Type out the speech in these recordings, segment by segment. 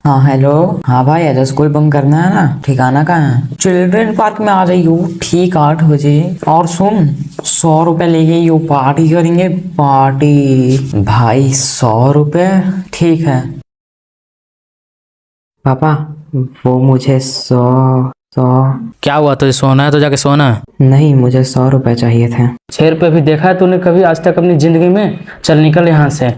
हाँ हेलो। हाँ भाई, ऐसा स्कूल बंक करना है ना? ठिकाना कहाँ है? चिल्ड्रन पार्क में आ जाइयो ठीक 8 बजे। और सुन, 100 रुपए ले गई, पार्टी करेंगे पार्टी। भाई 100 रुपए? ठीक है। पापा, वो मुझे 100 क्या हुआ? तुझे सोना है तो जाके सोना। नहीं, मुझे 100 रुपए चाहिए थे। 6 रुपये भी देखा है तूने कभी आज तक अपनी जिंदगी में? चल निकल यहाँ से।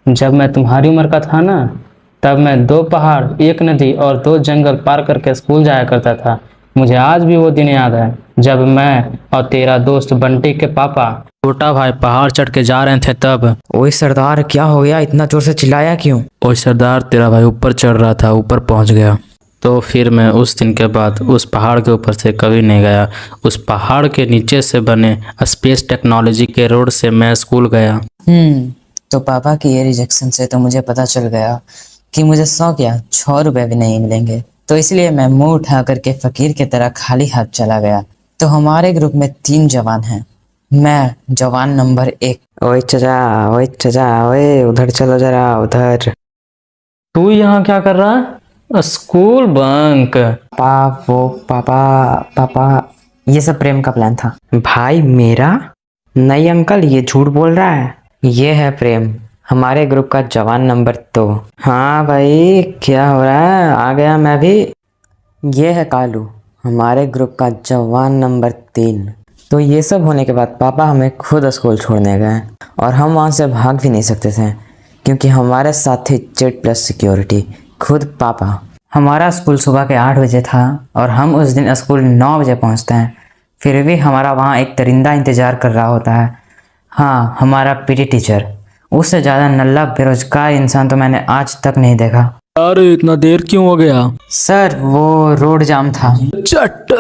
जब मैं तुम्हारी उम्र का था ना, तब मैं 2 पहाड़, एक नदी और 2 जंगल पार करके स्कूल जाया करता था। मुझे आज भी वो दिन याद है जब मैं और तेरा दोस्त बंटी के पापा छोटा भाई पहाड़ चढ़ के जा रहे थे तब। ओए सरदार, क्या हो गया? इतना जोर से चिल्लाया क्यों? ओ सरदार, तेरा भाई ऊपर चढ़ रहा था, ऊपर पहुंच गया। तो फिर मैं उस दिन के बाद उस पहाड़ के ऊपर से कभी नहीं गया। उस पहाड़ के नीचे से बने स्पेस टेक्नोलॉजी के रोड से मैं स्कूल गया। तो पापा की ये रिजेक्शन से तो मुझे पता चल गया कि मुझे 100 क्या 6 रुपए भी नहीं मिलेंगे। तो इसलिए मैं मुंह उठा करके फकीर की तरह खाली हाथ चला गया। तो हमारे ग्रुप में 3 जवान हैं। मैं जवान नंबर 1। ओए चचा, ओए चचा, ओए उधर चलो जरा, उधर। तू यहाँ क्या कर रहा है? School bunk? पापा, पापा, ये सब प्रेम का प्लान था। भाई मेरा? नहीं अंकल, ये झूठ बोल रहा है। ये है प्रेम, हमारे ग्रुप का जवान नंबर 2। हाँ भाई, क्या हो रहा है? आ गया मैं भी। ये है कालू, हमारे ग्रुप का जवान नंबर 3। तो ये सब होने के बाद पापा हमें खुद स्कूल छोड़ने गए और हम वहाँ से भाग भी नहीं सकते थे क्योंकि हमारे साथ थे जेड प्लस सिक्योरिटी, खुद पापा। हमारा स्कूल सुबह के 8 बजे था और हम उस दिन स्कूल 9 बजे पहुँचते हैं। फिर भी हमारा वहाँ एक दरिंदा इंतज़ार कर रहा होता है। हाँ, हमारा पीटी टीचर। उससे ज़्यादा नल्ला बेरोजगार इंसान तो मैंने आज तक नहीं देखा। अरे इतना देर क्यों हो गया? सर, वो रोड जाम था। चट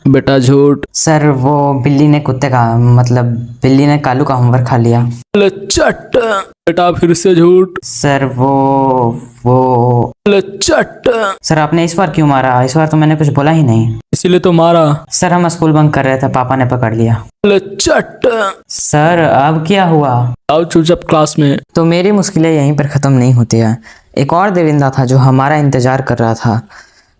बेटा झूठ। सर, वो बिल्ली ने कुत्ते का मतलब बिल्ली ने कालू का होमवर्क खा लिया। चट बेटा फिर से झूठ। सर, वो चट सर, आपने इस बार क्यों मारा? इस बार तो मैंने कुछ बोला ही नहीं। इसीलिए तो मारा। सर, हम स्कूल बंक कर रहे थे, पापा ने पकड़ लिया। चट सर, अब क्या हुआ? आओ चुपचाप क्लास में। तो मेरी मुश्किलें यहीं पर ख़त्म नहीं होती हैं। एक और दरिंदा था जो हमारा इंतज़ार कर रहा था।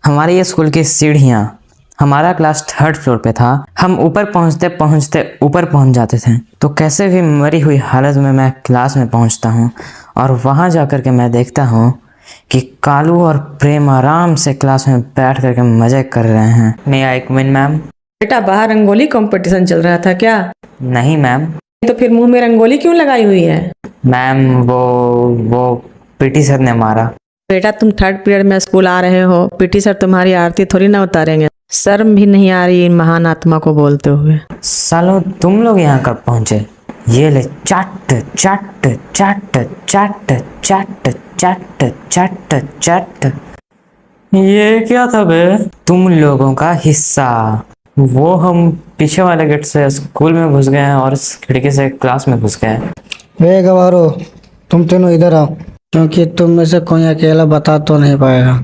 हमारे ये स्कूल की सीढ़ियाँ, हमारा क्लास 3rd फ्लोर पे था। हम ऊपर पहुँचते पहुँचते ऊपर पहुँच जाते थे। तो कैसे भी मरी हुई हालत में मैं क्लास में पहुँचता हूँ और वहाँ जा कर के मैं देखता हूँ कि कालू और प्रेम आराम से क्लास में बैठ करके मज़े कर रहे हैं। मे आई कम इन मैम? बेटा, बाहर रंगोली कंपटीशन चल रहा था क्या? नहीं मैम। तो फिर मुंह में रंगोली क्यों लगाई हुई है? मैम, वो पीटी सर ने मारा। बेटा, तुम 3rd पीरियड में स्कूल आ रहे हो, पीटी सर तुम्हारी आरती थोड़ी ना उतारेंगे। शर्म भी नहीं आ रही इन महान आत्मा को बोलते हुए। सालो, तुम लोग यहाँ कब पहुँचे? ये ले, चट चट चट चट चट चट चट चट। ये क्या था बे? तुम लोगों का हिस्सा। वो हम पीछे वाले गेट से स्कूल में घुस गए हैं और इस खिड़की से क्लास में घुस गए हैं। वे गवारो, तुम तीनों इधर आओ, क्योंकि तुम में से कोई अकेला बता तो नहीं पाएगा।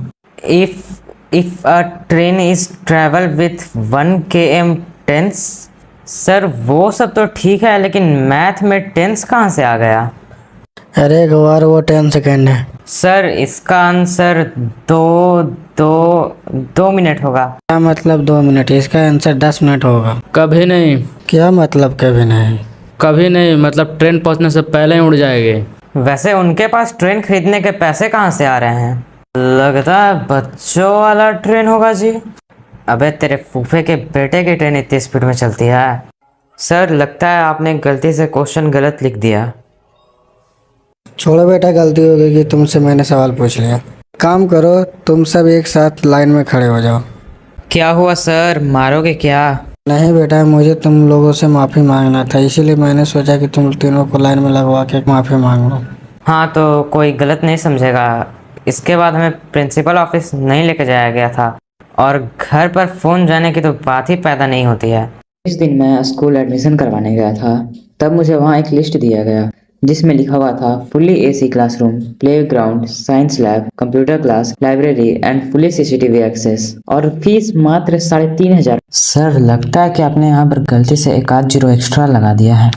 If a train is travel with 1 km tens. Sir, वो सब तो ठीक है, लेकिन मैथ में टेंस कहाँ से आ गया? अरे गवारो, वो 10 सेकेंड है। सर, इसका आंसर 2 मिनट होगा। क्या मतलब 2 मिनट? इसका आंसर 10 मिनट होगा। कभी नहीं। क्या मतलब कभी नहीं? कभी नहीं मतलब ट्रेन पहुंचने से पहले ही उड़ जाएगी। वैसे उनके पास ट्रेन खरीदने के पैसे कहाँ से आ रहे हैं? लगता है बच्चों वाला ट्रेन होगा जी। अबे तेरे फूफे के बेटे की ट्रेन इतनी स्पीड में चलती है? सर, लगता है आपने गलती से क्वेश्चन गलत लिख दिया। छोड़ो बेटा, गलती हो गई कि तुमसे मैंने सवाल पूछ लिया। काम करो, तुम सब एक साथ लाइन में खड़े हो जाओ। क्या हुआ सर, मारोगे क्या? नहीं बेटा, मुझे तुम लोगों से माफ़ी मांगना था, इसीलिए मैंने सोचा कि तुम तीनों को लाइन में लगवा के माफ़ी मांग लो। हाँ, तो कोई गलत नहीं समझेगा। इसके बाद हमें प्रिंसिपल ऑफिस नहीं लेके जाया गया था और घर पर फ़ोन जाने की तो बात ही पैदा नहीं होती है। इस दिन मैं स्कूल एडमिशन करवाने गया था, तब मुझे वहाँ एक लिस्ट दिया गया जिसमें लिखा हुआ था fully AC classroom, playground, science lab, computer class, library and fully CCTV access और फीस मात्र 3,500। सर, लगता है कि आपने यहाँ पर गलती से 1 आध जीरो एक्स्ट्रा लगा दिया है।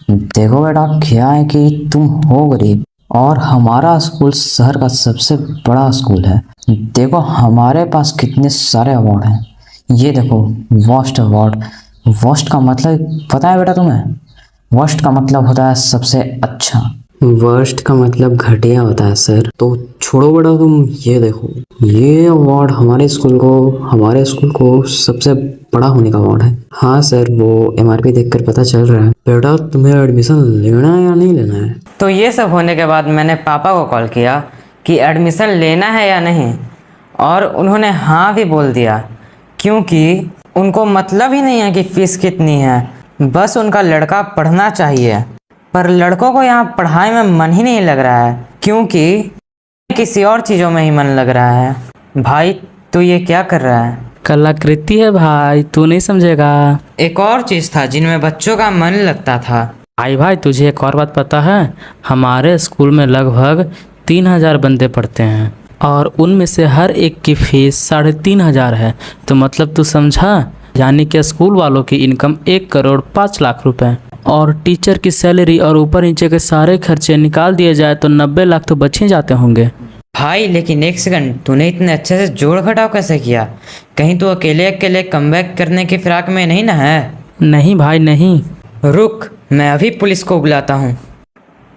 देखो बेटा, क्या है कि तुम हो गरीब और हमारा स्कूल शहर का सबसे बड़ा स्कूल है। देखो हमारे पास कितने सारे अवार्ड हैं। ये देखो वर्स्ट अवार्ड। वर्स्ट का मतलब पता है बेटा तुम्हें? वर्स्ट का मतलब होता है सबसे अच्छा। वर्स्ट का मतलब घटिया होता है सर। तो छोड़ो बेटा तुम, ये देखो ये अवार्ड हमारे स्कूल को सबसे बड़ा होने का अवार्ड है। हाँ सर, वो MRP देखकर पता चल रहा है। बेटा तुम्हें एडमिशन लेना है या नहीं लेना है? तो ये सब होने के बाद मैंने पापा को कॉल किया कि एडमिशन लेना है या नहीं, और उन्होंने हाँ भी बोल दिया, क्योंकि उनको मतलब ही नहीं है कि फीस कितनी है, बस उनका लड़का पढ़ना चाहिए। पर लड़कों को यहाँ पढ़ाई में मन ही नहीं लग रहा है, क्योंकि किसी और चीज़ों में ही मन लग रहा है। भाई तू ये क्या कर रहा है? कलाकृति है भाई, तू नहीं समझेगा। एक और चीज़ था जिनमें बच्चों का मन लगता था। भाई तुझे एक और बात पता है? हमारे स्कूल में लगभग 3000 बंदे पढ़ते हैं और उनमें से हर एक की फीस 3500 है। तो मतलब तू समझा, यानी कि स्कूल वालों की इनकम 1,05,00,000 रुपए, और टीचर की सैलरी और ऊपर नीचे के सारे खर्चे निकाल दिए जाए तो 90 लाख तो बच ही जाते होंगे। भाई लेकिन एक सेकंड, तूने इतने अच्छे से जोड़ घटाव कैसे किया? कहीं तू अकेले अकेले कमबैक करने की फिराक में नहीं ना है? नहीं भाई नहीं। रुक, मैं अभी पुलिस को बुलाता हूँ।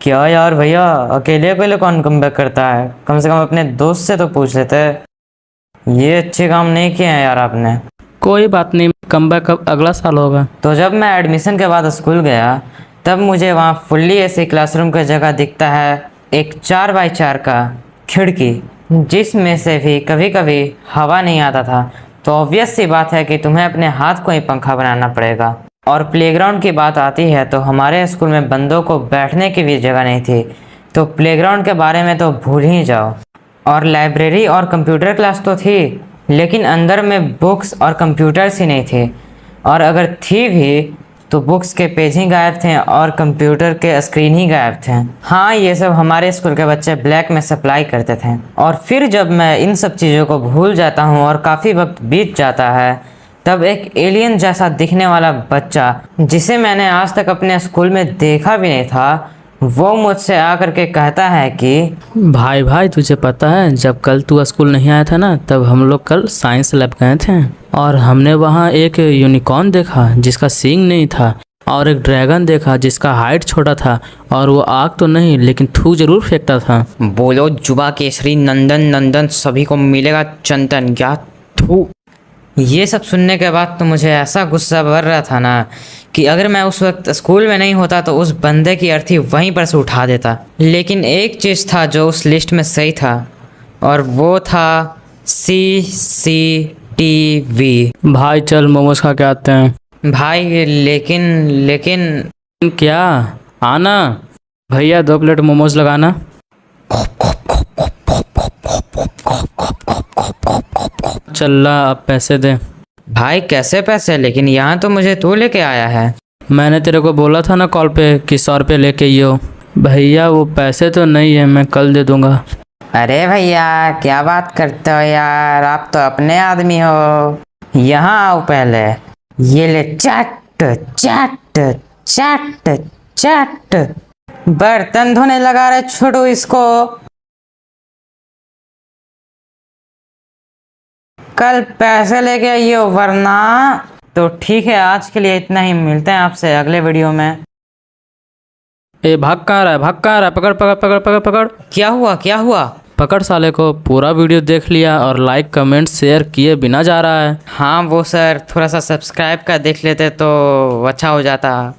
क्या यार भैया, अकेले अकेले कौन कमबैक करता है? कम से कम अपने दोस्त से तो पूछ लेते। ये अच्छे काम नहीं किए हैं यार आपने। कोई बात नहीं, कमबैक अब अगला साल होगा। तो जब मैं एडमिशन के बाद स्कूल गया, तब मुझे वहाँ फुल्ली ऐसे क्लासरूम की जगह दिखता है एक 4x4 का खिड़की, जिसमें से भी कभी कभी हवा नहीं आता था। तो ऑब्वियस सी बात है कि तुम्हें अपने हाथ को ही पंखा बनाना पड़ेगा। और प्लेग्राउंड की बात आती है तो हमारे स्कूल में बंदों को बैठने की भी जगह नहीं थी, तो प्लेग्राउंड के बारे में तो भूल ही जाओ। और लाइब्रेरी और कंप्यूटर क्लास तो थी, लेकिन अंदर में बुक्स और कंप्यूटर्स ही नहीं थे, और अगर थी भी तो बुक्स के पेज ही गायब थे और कंप्यूटर के स्क्रीन ही गायब थे। हाँ, ये सब हमारे स्कूल के बच्चे ब्लैक में सप्लाई करते थे। और फिर जब मैं इन सब चीज़ों को भूल जाता हूँ और काफ़ी वक्त बीत जाता है, तब एक एलियन जैसा दिखने वाला बच्चा, जिसे मैंने आज तक अपने स्कूल में देखा भी नहीं था, वो मुझसे आकर के कहता है कि भाई तुझे पता है, जब कल तू स्कूल नहीं आया था ना, तब हम लोग कल साइंस लैब गए थे और हमने वहाँ एक यूनिकॉर्न देखा जिसका सींग नहीं था, और एक ड्रैगन देखा जिसका हाइट छोटा था, और वो आग तो नहीं लेकिन थूक जरूर फेंकता था। बोलो जुबा केसरी नंदन नंदन सभी को मिलेगा चंदन, क्या थू। ये सब सुनने के बाद तो मुझे ऐसा गुस्सा भर रहा था ना, कि अगर मैं उस वक्त स्कूल में नहीं होता तो उस बंदे की अर्थी वहीं पर से उठा देता। लेकिन एक चीज़ था जो उस लिस्ट में सही था, और वो था CCTV। भाई चल मोमोज खा के आते हैं। भाई लेकिन क्या? आना भैया, 2 प्लेट मोमोज लगाना। चल ला, अब पैसे दे। भाई कैसे पैसे? लेकिन यहाँ तो मुझे तू लेके आया है। मैंने तेरे को बोला था ना कॉल पे कि 100 रुपये लेके आइयो। भैया वो पैसे तो नहीं है, मैं कल दे दूंगा। अरे भैया क्या बात करते हो यार, आप तो अपने आदमी हो। यहाँ आओ पहले, ये ले चट चट चट चट। बर्तन धोने लगा रहे छोड़ो इसको, कल पैसे लेके आइयो वरना। तो ठीक है, आज के लिए इतना ही, मिलते हैं आपसे अगले वीडियो में। ए भाग कहाँ रहा है, भाग कहाँ रहा है? पकड़ पकड़ पकड़ पकड़ पकड़। क्या हुआ? पकड़ साले को। पूरा वीडियो देख लिया और लाइक कमेंट शेयर किए बिना जा रहा है। हाँ वो सर, थोड़ा सा सब्सक्राइब का देख लेते तो अच्छा हो जाता।